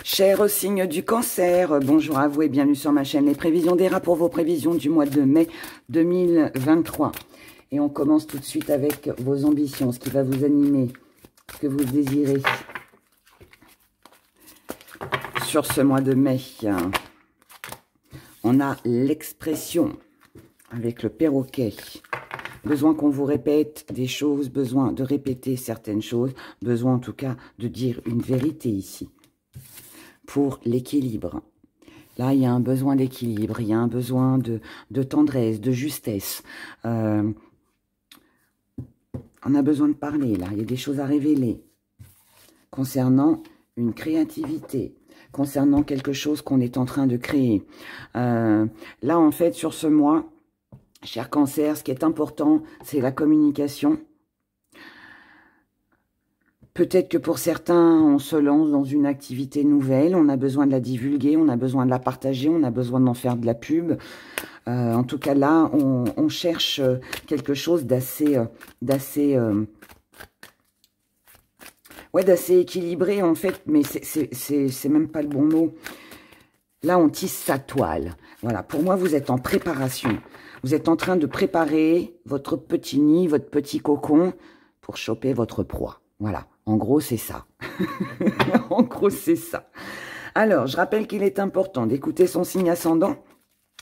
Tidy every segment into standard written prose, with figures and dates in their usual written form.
Cher signe du cancer, bonjour à vous et bienvenue sur ma chaîne Les Prévisions d'Héra pour vos prévisions du mois de mai 2023. Et on commence tout de suite avec vos ambitions, ce qui va vous animer, ce que vous désirez sur ce mois de mai. On a l'expression avec le perroquet. Besoin qu'on vous répète des choses, besoin de répéter certaines choses, besoin en tout cas de dire une vérité ici. Pour l'équilibre. Là, il y a un besoin d'équilibre, il y a un besoin de tendresse, de justesse. On a besoin de parler, là. Il y a des choses à révéler concernant une créativité, concernant quelque chose qu'on est en train de créer. Là, en fait, sur ce mois, cher Cancer, ce qui est important, c'est la communication. Peut-être que pour certains, on se lance dans une activité nouvelle, on a besoin de la divulguer, on a besoin de la partager, on a besoin d'en faire de la pub. En tout cas, là, on cherche quelque chose d'assez équilibré, en fait, mais c'est même pas le bon mot. Là, on tisse sa toile. Voilà, pour moi, vous êtes en préparation. Vous êtes en train de préparer votre petit nid, votre petit cocon pour choper votre proie. Voilà, en gros, c'est ça. En gros, c'est ça. Alors, je rappelle qu'il est important d'écouter son signe ascendant,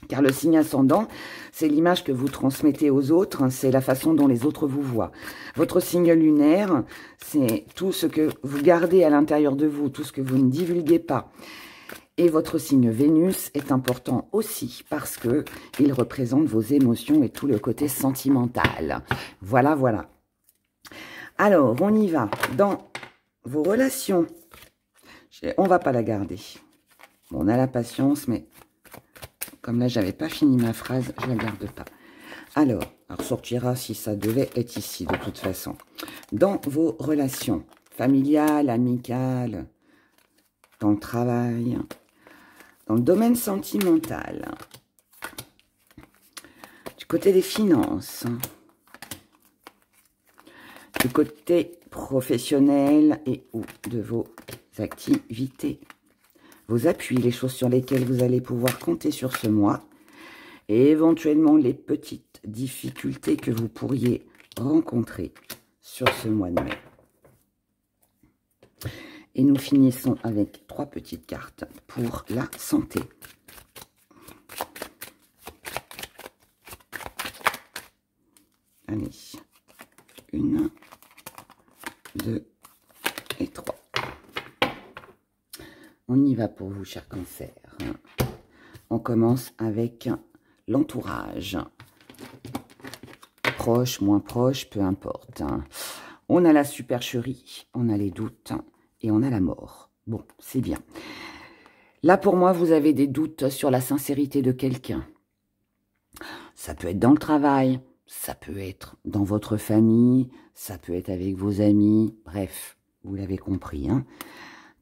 car le signe ascendant, c'est l'image que vous transmettez aux autres, c'est la façon dont les autres vous voient. Votre signe lunaire, c'est tout ce que vous gardez à l'intérieur de vous, tout ce que vous ne divulguez pas. Et votre signe Vénus est important aussi parce que il représente vos émotions et tout le côté sentimental. Voilà, voilà. Alors, on y va dans vos relations. On va pas la garder. Bon, on a la patience, mais comme là, j'avais pas fini ma phrase, je la garde pas. Alors, elle ressortira si ça devait être ici, de toute façon. Dans vos relations familiales, amicales, dans le travail, dans le domaine sentimental, du côté des finances, du côté professionnel et ou de vos activités, vos appuis, les choses sur lesquelles vous allez pouvoir compter sur ce mois et éventuellement les petites difficultés que vous pourriez rencontrer sur ce mois de mai. Et nous finissons avec 3 petites cartes pour la santé. Allez, 1, 2 et 3. On y va pour vous, cher Cancer. On commence avec l'entourage. Proche, moins proche, peu importe. On a la supercherie, on a les doutes et on a la mort. Bon, c'est bien. Là, pour moi, vous avez des doutes sur la sincérité de quelqu'un. Ça peut être dans le travail, ça peut être dans votre famille, ça peut être avec vos amis, bref, vous l'avez compris, hein.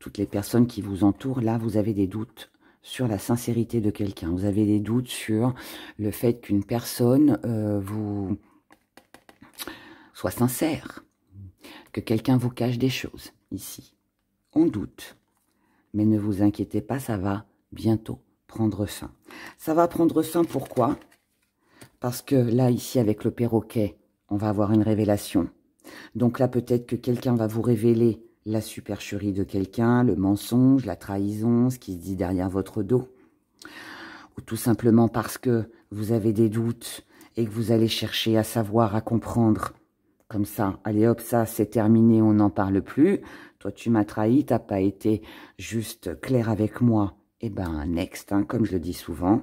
Toutes les personnes qui vous entourent, là, vous avez des doutes sur la sincérité de quelqu'un. Vous avez des doutes sur le fait qu'une personne vous soit sincère, que quelqu'un vous cache des choses, ici. On doute, mais ne vous inquiétez pas, ça va bientôt prendre fin. Ça va prendre fin, pourquoi ? Parce que là, ici, avec le perroquet, on va avoir une révélation. Donc là, peut-être que quelqu'un va vous révéler la supercherie de quelqu'un, le mensonge, la trahison, ce qui se dit derrière votre dos. Ou tout simplement parce que vous avez des doutes et que vous allez chercher à savoir, à comprendre. Comme ça, allez hop, ça c'est terminé, on n'en parle plus. Toi, tu m'as trahi, t'as pas été juste clair avec moi. Eh ben, next, hein, comme je le dis souvent.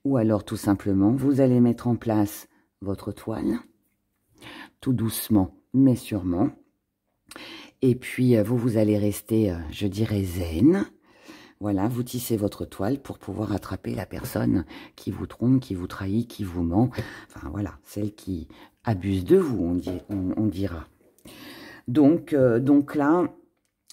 Ou alors, tout simplement, vous allez mettre en place votre toile, tout doucement, mais sûrement. Et puis, vous allez rester, je dirais, zen. Voilà, vous tissez votre toile pour pouvoir attraper la personne qui vous trompe, qui vous trahit, qui vous ment. Enfin, voilà, celle qui abuse de vous, on dira. Donc là,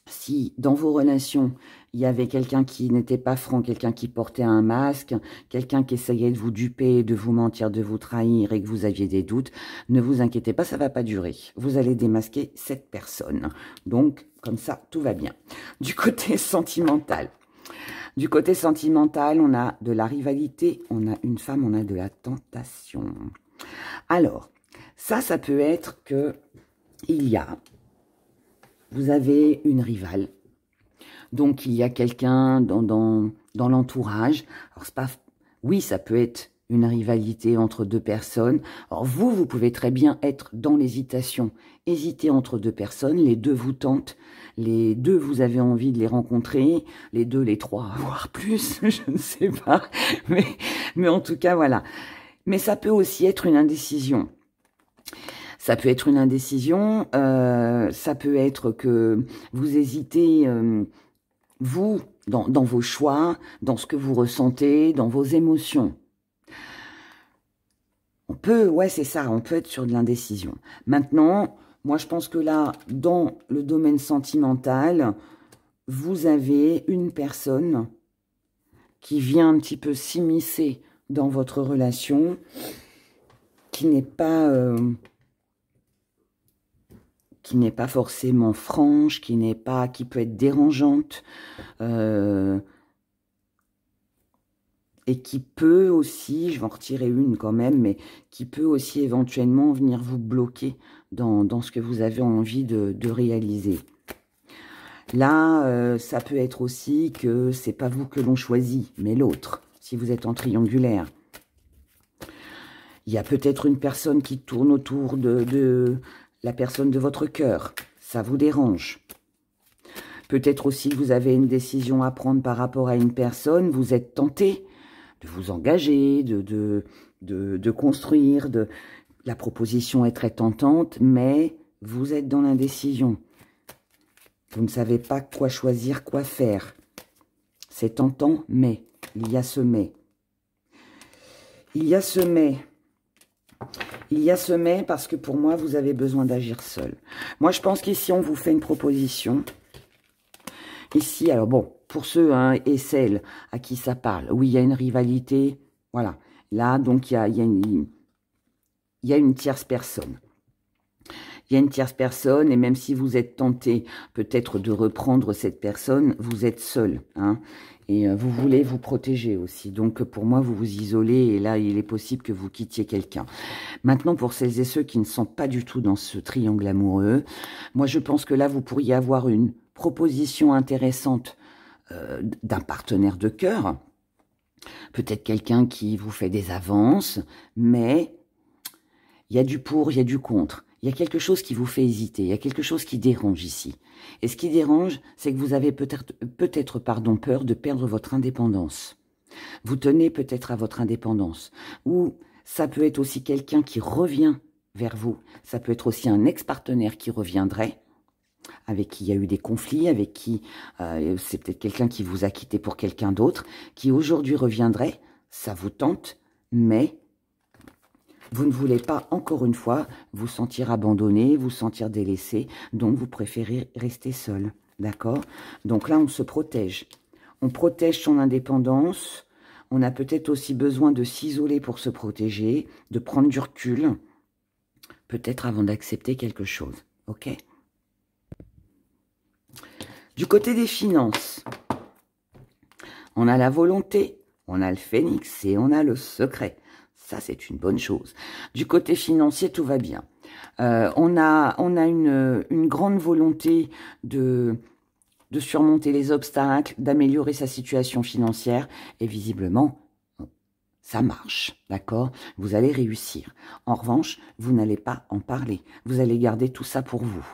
si dans vos relations, il y avait quelqu'un qui n'était pas franc, quelqu'un qui portait un masque, quelqu'un qui essayait de vous duper, de vous mentir, de vous trahir et que vous aviez des doutes, ne vous inquiétez pas, ça ne va pas durer. Vous allez démasquer cette personne. Donc, Comme ça, tout va bien. Du côté sentimental. Du côté sentimental, on a de la rivalité, on a une femme, on a de la tentation. Alors, ça peut être que vous avez une rivale. Donc, il y a quelqu'un dans l'entourage. Alors, c'est pas... Oui, ça peut être une rivalité entre deux personnes. Alors, vous pouvez très bien être dans l'hésitation. Hésiter entre deux personnes, les deux vous tentent. Les deux, vous avez envie de les rencontrer. Les deux, les trois, voire plus, je ne sais pas. Mais en tout cas, voilà. Mais ça peut aussi être une indécision. Ça peut être une indécision. Ça peut être que vous hésitez... vous, dans vos choix, dans ce que vous ressentez, dans vos émotions. Ouais, c'est ça, on peut être sur de l'indécision. Maintenant, moi, je pense que là, dans le domaine sentimental, vous avez une personne qui vient un petit peu s'immiscer dans votre relation, qui n'est pas forcément franche, qui peut être dérangeante, et qui peut aussi, je vais en retirer une quand même, mais qui peut aussi éventuellement venir vous bloquer dans ce que vous avez envie de réaliser. Là, ça peut être aussi que c'est pas vous que l'on choisit, mais l'autre, si vous êtes en triangulaire. Il y a peut-être une personne qui tourne autour de la personne de votre cœur. Ça vous dérange. Peut-être aussi que vous avez une décision à prendre par rapport à une personne. Vous êtes tenté de vous engager, de construire. La proposition est très tentante, mais vous êtes dans l'indécision. Vous ne savez pas quoi choisir, quoi faire. C'est tentant, mais il y a ce mais. Il y a ce mais. Il y a ce mais parce que pour moi, vous avez besoin d'agir seul. Moi, je pense qu'ici, on vous fait une proposition. Ici, alors bon, pour ceux et celles à qui ça parle, oui, il y a une rivalité. Voilà. Là, donc, il y a une tierce personne. Il y a une tierce personne et même si vous êtes tenté peut-être de reprendre cette personne, vous êtes seul. Et vous voulez vous protéger aussi. Donc, pour moi, vous vous isolez et là, il est possible que vous quittiez quelqu'un. Maintenant, pour celles et ceux qui ne sont pas du tout dans ce triangle amoureux, moi, je pense que là, vous pourriez avoir une proposition intéressante d'un partenaire de cœur. Peut-être quelqu'un qui vous fait des avances, mais il y a du pour, il y a du contre. Il y a quelque chose qui vous fait hésiter, il y a quelque chose qui dérange ici. Et ce qui dérange, c'est que vous avez peut-être peur de perdre votre indépendance. Vous tenez peut-être à votre indépendance. Ou ça peut être aussi quelqu'un qui revient vers vous. Ça peut être aussi un ex-partenaire qui reviendrait, avec qui il y a eu des conflits, avec qui c'est peut-être quelqu'un qui vous a quitté pour quelqu'un d'autre, qui aujourd'hui reviendrait. Ça vous tente, mais... vous ne voulez pas, encore une fois, vous sentir abandonné, vous sentir délaissé, donc vous préférez rester seul, d'accord? Donc là, on se protège. On protège son indépendance. On a peut-être aussi besoin de s'isoler pour se protéger, de prendre du recul, peut-être avant d'accepter quelque chose, ok? Du côté des finances, on a la volonté, on a le phénix et on a le secret. Ça, c'est une bonne chose. Du côté financier, tout va bien. On a une grande volonté de surmonter les obstacles, d'améliorer sa situation financière. Et visiblement, ça marche, d'accord? Vous allez réussir. En revanche, vous n'allez pas en parler. Vous allez garder tout ça pour vous.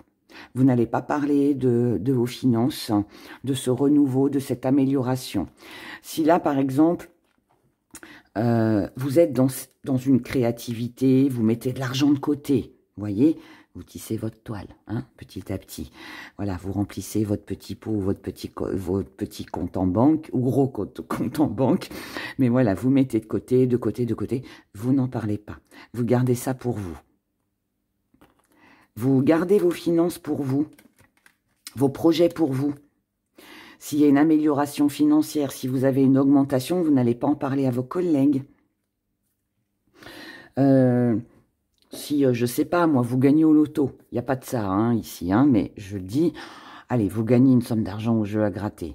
Vous n'allez pas parler de vos finances, de ce renouveau, de cette amélioration. Si là, par exemple... vous êtes dans une créativité, vous mettez de l'argent de côté, voyez, vous tissez votre toile, petit à petit. Voilà, vous remplissez votre petit pot, votre petit compte en banque, ou gros compte en banque, mais voilà, vous mettez de côté, vous n'en parlez pas. Vous gardez ça pour vous. Vous gardez vos finances pour vous, vos projets pour vous. S'il y a une amélioration financière, si vous avez une augmentation, vous n'allez pas en parler à vos collègues. Si, je ne sais pas, moi, vous gagnez au loto. Il n'y a pas de ça ici, mais je dis, Allez, vous gagnez une somme d'argent au jeu à gratter.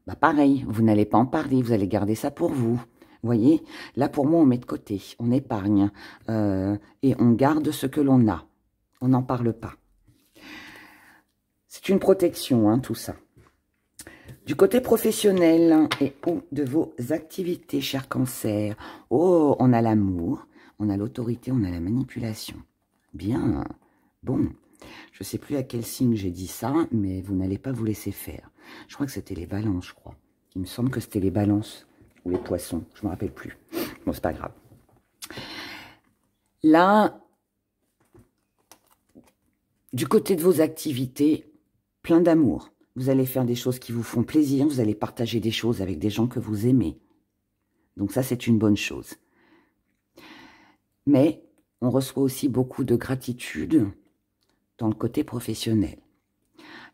Bah pareil, vous n'allez pas en parler, vous allez garder ça pour vous. Vous voyez, là pour moi on met de côté, on épargne et on garde ce que l'on a. On n'en parle pas. C'est une protection, hein, tout ça. Du côté professionnel et ou de vos activités, cher Cancer. Oh, on a l'amour, on a l'autorité, on a la manipulation. Bien, bon. Je ne sais plus à quel signe j'ai dit ça, mais vous n'allez pas vous laisser faire. Je crois que c'était les balances, je crois. Il me semble que c'était les balances ou les poissons, je ne me rappelle plus. Bon, c'est pas grave. Là, du côté de vos activités, plein d'amour. Vous allez faire des choses qui vous font plaisir, vous allez partager des choses avec des gens que vous aimez. Donc ça, c'est une bonne chose. Mais on reçoit aussi beaucoup de gratitude dans le côté professionnel.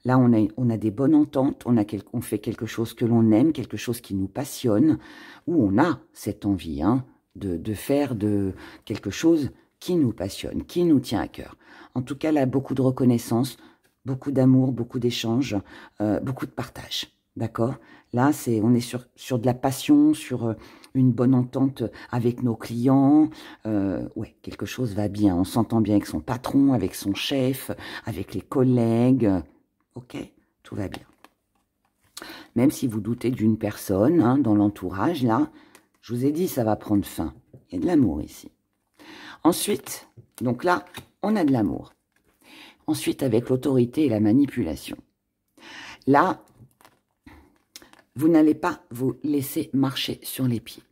Là, on a des bonnes ententes, on fait quelque chose que l'on aime, quelque chose qui nous passionne, où on a cette envie de faire quelque chose qui nous passionne, qui nous tient à cœur. En tout cas, là, beaucoup de reconnaissance, beaucoup d'amour, beaucoup d'échanges, beaucoup de partage. D'accord? Là, on est sur de la passion, sur une bonne entente avec nos clients. Ouais, quelque chose va bien. On s'entend bien avec son patron, avec son chef, avec les collègues. Ok? Tout va bien. Même si vous doutez d'une personne dans l'entourage, là, je vous ai dit, ça va prendre fin. Il y a de l'amour ici. Ensuite, donc là, on a de l'amour. Ensuite, avec l'autorité et la manipulation. Là, vous n'allez pas vous laisser marcher sur les pieds.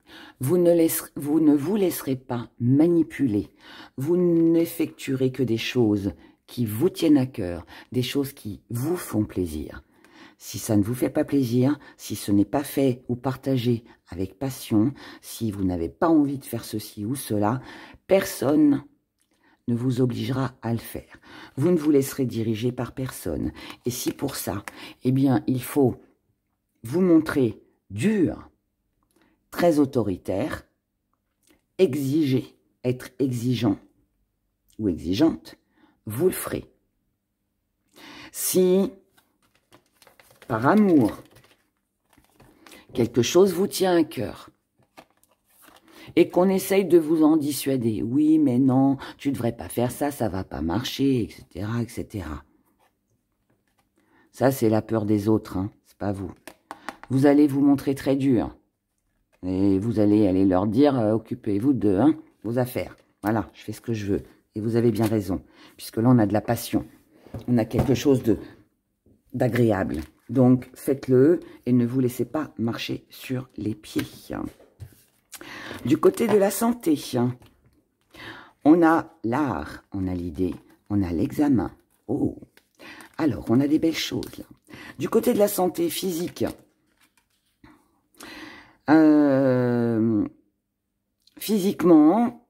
Vous ne vous laisserez pas manipuler. Vous n'effectuerez que des choses qui vous tiennent à cœur, des choses qui vous font plaisir. Si ça ne vous fait pas plaisir, si ce n'est pas fait ou partagé avec passion, si vous n'avez pas envie de faire ceci ou cela, personne ne vous obligera à le faire. Vous ne vous laisserez diriger par personne. Et si pour ça, eh bien, il faut vous montrer dur, très autoritaire, exiger, être exigeant ou exigeante, vous le ferez. Si, par amour, quelque chose vous tient à cœur, et qu'on essaye de vous en dissuader. Oui, mais non, tu ne devrais pas faire ça, ça ne va pas marcher, etc., etc. Ça, c'est la peur des autres, hein, c'est pas vous. Vous allez vous montrer très dur. Et vous allez aller leur dire, occupez-vous de vos affaires. Voilà, je fais ce que je veux. Et vous avez bien raison, puisque là, on a de la passion. On a quelque chose d'agréable. Donc, faites-le et ne vous laissez pas marcher sur les pieds. Du côté de la santé, on a l'art, on a l'idée, on a l'examen. Oh, alors, on a des belles choses, là. Du côté de la santé physique, physiquement,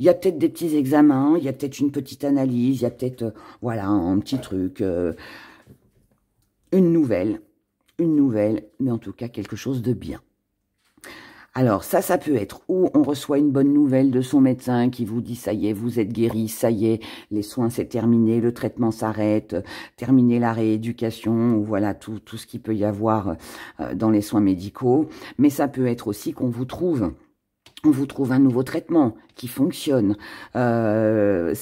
il y a peut-être des petits examens, il y a peut-être une petite analyse, il y a peut-être, voilà, un petit truc, une nouvelle, mais en tout cas, quelque chose de bien. Alors, ça peut être où on reçoit une bonne nouvelle de son médecin qui vous dit « ça y est, vous êtes guéri, ça y est, les soins c'est terminé, le traitement s'arrête, terminez la rééducation » ou voilà tout ce qu'il peut y avoir dans les soins médicaux. Mais ça peut être aussi qu'on vous trouve un nouveau traitement qui fonctionne. Ça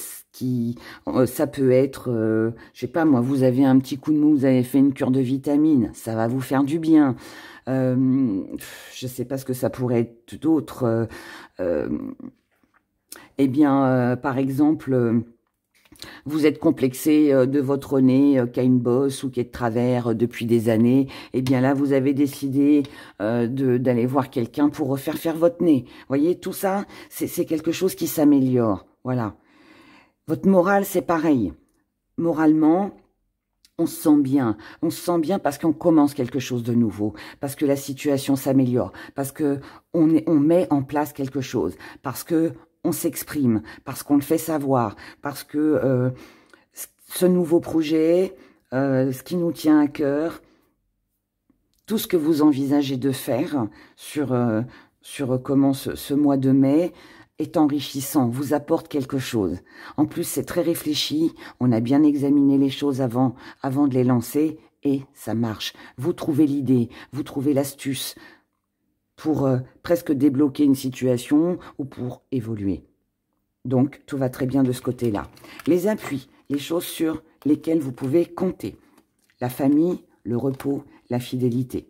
peut être, je sais pas moi, vous avez un petit coup de mou, vous avez fait une cure de vitamines, ça va vous faire du bien. Je sais pas ce que ça pourrait être d'autre. Eh bien, par exemple, vous êtes complexé de votre nez qui a une bosse ou qui est de travers depuis des années. Eh bien là, vous avez décidé d'aller voir quelqu'un pour refaire faire votre nez. Vous voyez, tout ça, c'est quelque chose qui s'améliore. Voilà. Votre morale, c'est pareil. Moralement, on se sent bien. On se sent bien parce qu'on commence quelque chose de nouveau, parce que la situation s'améliore, parce que on met en place quelque chose, parce que on s'exprime, parce qu'on le fait savoir, parce que ce nouveau projet, ce qui nous tient à cœur, tout ce que vous envisagez de faire sur comment ce mois de mai, est enrichissant, vous apporte quelque chose. En plus, c'est très réfléchi, on a bien examiné les choses avant de les lancer, et ça marche. Vous trouvez l'idée, vous trouvez l'astuce pour presque débloquer une situation ou pour évoluer. Donc, tout va très bien de ce côté-là. Les appuis, les choses sur lesquelles vous pouvez compter. La famille, le repos, la fidélité.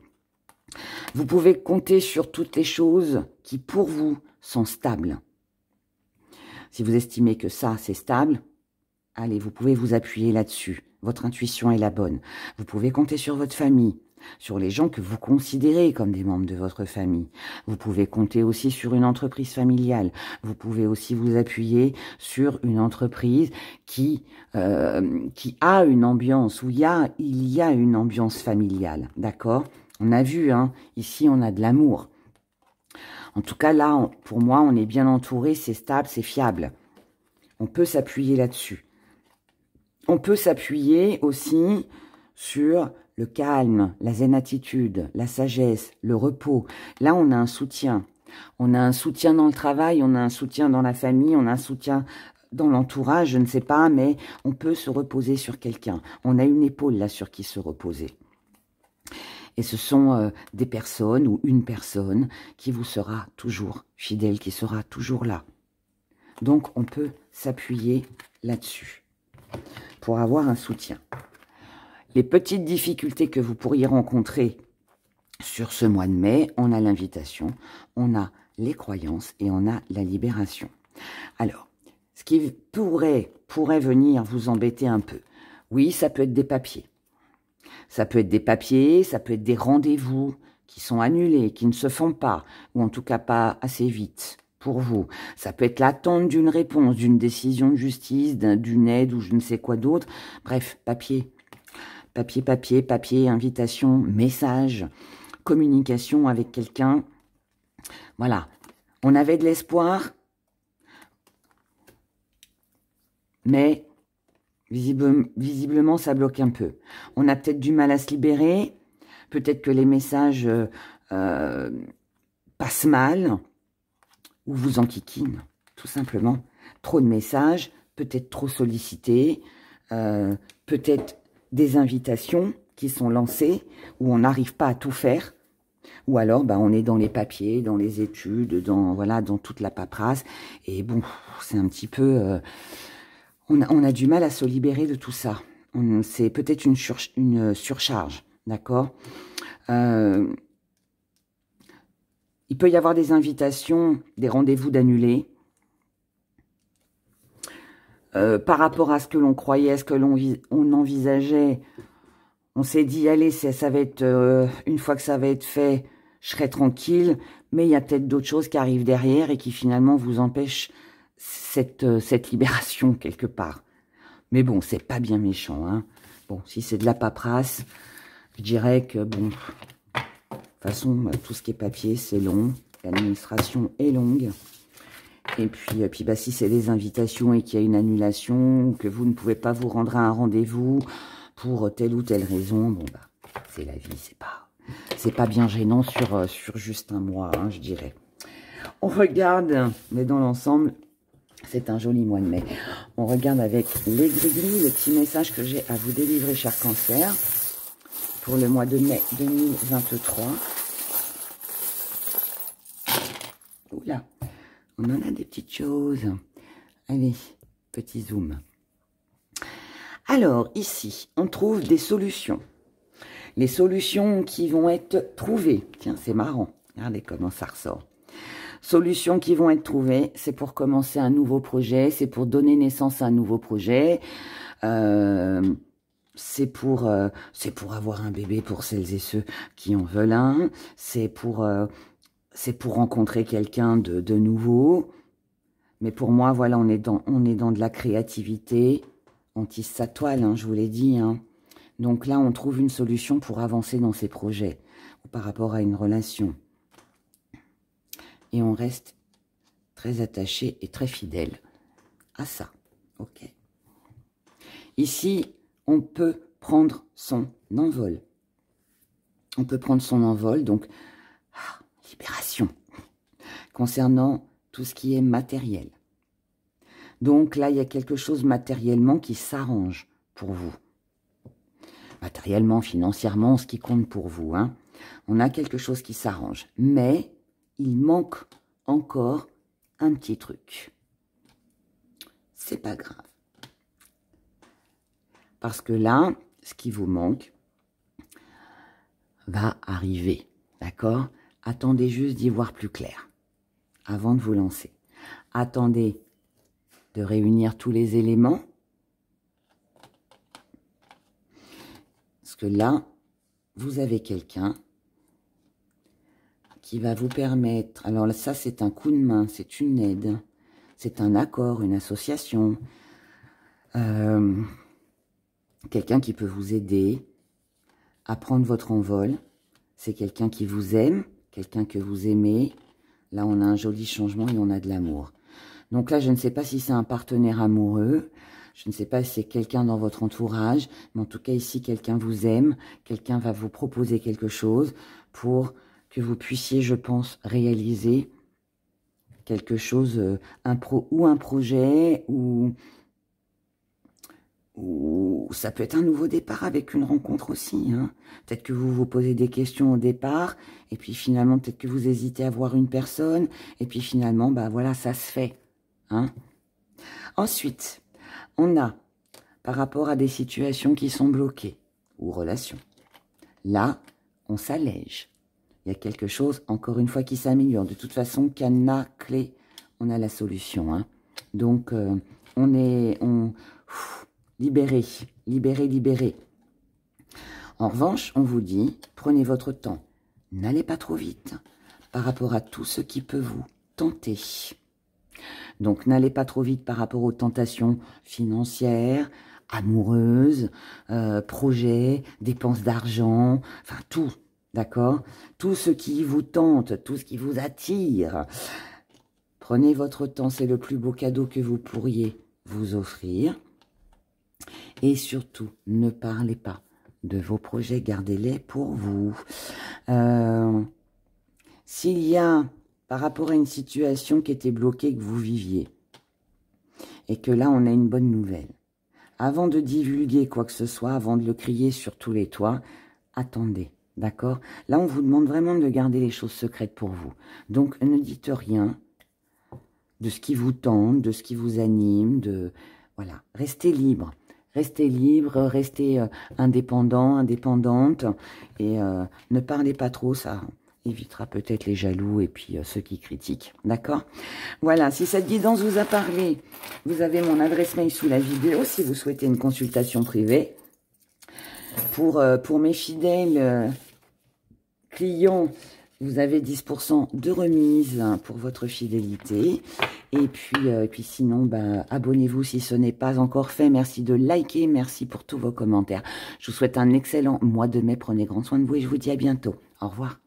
Vous pouvez compter sur toutes les choses qui, pour vous, sont stables. Si vous estimez que ça, c'est stable, allez, vous pouvez vous appuyer là-dessus. Votre intuition est la bonne. Vous pouvez compter sur votre famille, sur les gens que vous considérez comme des membres de votre famille. Vous pouvez compter aussi sur une entreprise familiale. Vous pouvez aussi vous appuyer sur une entreprise qui a une ambiance, où il y a une ambiance familiale, d'accord? On a vu, hein, ici on a de l'amour. En tout cas, là, pour moi, on est bien entouré, c'est stable, c'est fiable. On peut s'appuyer là-dessus. On peut s'appuyer aussi sur le calme, la zen attitude, la sagesse, le repos. Là, on a un soutien. On a un soutien dans le travail, on a un soutien dans la famille, on a un soutien dans l'entourage, je ne sais pas, mais on peut se reposer sur quelqu'un. On a une épaule là sur qui se reposer. Et ce sont des personnes ou une personne qui vous sera toujours fidèle, qui sera toujours là. Donc, on peut s'appuyer là-dessus pour avoir un soutien. Les petites difficultés que vous pourriez rencontrer sur ce mois de mai, on a l'invitation, on a les croyances et on a la libération. Alors, ce qui pourrait venir vous embêter un peu, oui, ça peut être des papiers. Ça peut être des papiers, ça peut être des rendez-vous qui sont annulés, qui ne se font pas, ou en tout cas pas assez vite pour vous. Ça peut être l'attente d'une réponse, d'une décision de justice, d'une aide ou je ne sais quoi d'autre. Bref, papier. Papier, invitation, message, communication avec quelqu'un. Voilà. On avait de l'espoir, mais visiblement, ça bloque un peu. On a peut-être du mal à se libérer. Peut-être que les messages passent mal ou vous enquiquinent, tout simplement. Trop de messages, peut-être trop sollicités, peut-être des invitations qui sont lancées où on n'arrive pas à tout faire. Ou alors, on est dans les papiers, dans les études, dans toute la paperasse. Et bon, c'est un petit peu... On a du mal à se libérer de tout ça. C'est peut-être une surcharge, d'accord? Il peut y avoir des invitations, des rendez-vous d'annulés. Par rapport à ce que l'on croyait, à ce que on envisageait, on s'est dit, allez, ça va être, une fois que ça va être fait, je serai tranquille. Mais il y a peut-être d'autres choses qui arrivent derrière et qui finalement vous empêchent cette libération quelque part. Mais bon, c'est pas bien méchant, hein. Bon, si c'est de la paperasse, je dirais que, bon, de toute façon, tout ce qui est papier, c'est long. L'administration est longue. Et puis si c'est des invitations et qu'il y a une annulation, ou que vous ne pouvez pas vous rendre à un rendez-vous pour telle ou telle raison, bon, c'est la vie, c'est pas bien gênant sur juste un mois, hein, je dirais. On regarde, mais dans l'ensemble, c'est un joli mois de mai. On regarde avec les gris-gris, le petit message que j'ai à vous délivrer, cher Cancer, pour le mois de mai 2023. Oula, on en a des petites choses. Allez, petit zoom. Alors, ici, on trouve des solutions. Les solutions qui vont être trouvées. Tiens, c'est marrant. Regardez comment ça ressort. Solutions qui vont être trouvées, c'est pour commencer un nouveau projet, c'est pour donner naissance à un nouveau projet, c'est pour avoir un bébé pour celles et ceux qui en veulent un, c'est pour rencontrer quelqu'un de nouveau. Mais pour moi, voilà, on est dans de la créativité, on tisse sa toile, hein, je vous l'ai dit, hein. Donc là, on trouve une solution pour avancer dans ces projets, ou par rapport à une relation. Et on reste très attaché et très fidèle à ça. Ok. Ici, on peut prendre son envol. Donc, libération. Concernant tout ce qui est matériel. Donc là, il y a quelque chose matériellement qui s'arrange pour vous. Matériellement, financièrement, ce qui compte pour vous. Hein. On a quelque chose qui s'arrange. Mais il manque encore un petit truc. C'est pas grave. Parce que là, ce qui vous manque va arriver. D'accord? Attendez juste d'y voir plus clair avant de vous lancer. Attendez de réunir tous les éléments. Parce que là, vous avez quelqu'un qui va vous permettre... Alors ça, c'est un coup de main, c'est une aide, c'est un accord, une association. Quelqu'un qui peut vous aider à prendre votre envol. C'est quelqu'un qui vous aime, quelqu'un que vous aimez. Là, on a un joli changement et on a de l'amour. Donc là, je ne sais pas si c'est un partenaire amoureux. Je ne sais pas si c'est quelqu'un dans votre entourage. Mais en tout cas, ici, quelqu'un vous aime. Quelqu'un va vous proposer quelque chose pour que vous puissiez, je pense, réaliser quelque chose, un projet, ou ça peut être un nouveau départ avec une rencontre aussi. Hein. Peut-être que vous vous posez des questions au départ, et puis finalement, peut-être que vous hésitez à voir une personne, et puis finalement, bah voilà, ça se fait. Hein. Ensuite, on a, par rapport à des situations qui sont bloquées, ou relations, là, on s'allège. Il y a quelque chose, encore une fois, qui s'améliore. De toute façon, cadenas, clé, on a la solution. Hein. Donc, libéré, libéré, libéré. En revanche, on vous dit, prenez votre temps. N'allez pas trop vite par rapport à tout ce qui peut vous tenter. Donc, n'allez pas trop vite par rapport aux tentations financières, amoureuses, projets, dépenses d'argent, enfin tout, d'accord? Tout ce qui vous tente, tout ce qui vous attire. Prenez votre temps, c'est le plus beau cadeau que vous pourriez vous offrir. Et surtout, ne parlez pas de vos projets, gardez-les pour vous. S'il y a, par rapport à une situation qui était bloquée, que vous viviez, et que là, on a une bonne nouvelle, avant de divulguer quoi que ce soit, avant de le crier sur tous les toits, attendez, d'accord? Là, on vous demande vraiment de garder les choses secrètes pour vous. Donc, ne dites rien de ce qui vous tente, de ce qui vous anime, voilà, restez libre. Restez libre, restez indépendant, indépendante, et ne parlez pas trop, ça évitera peut-être les jaloux et puis ceux qui critiquent, d'accord? Voilà, si cette guidance vous a parlé, vous avez mon adresse mail sous la vidéo si vous souhaitez une consultation privée. Pour mes fidèles clients, vous avez 10% de remise pour votre fidélité. Et puis sinon, bah, abonnez-vous si ce n'est pas encore fait. Merci de liker, merci pour tous vos commentaires. Je vous souhaite un excellent mois de mai. Prenez grand soin de vous et je vous dis à bientôt. Au revoir.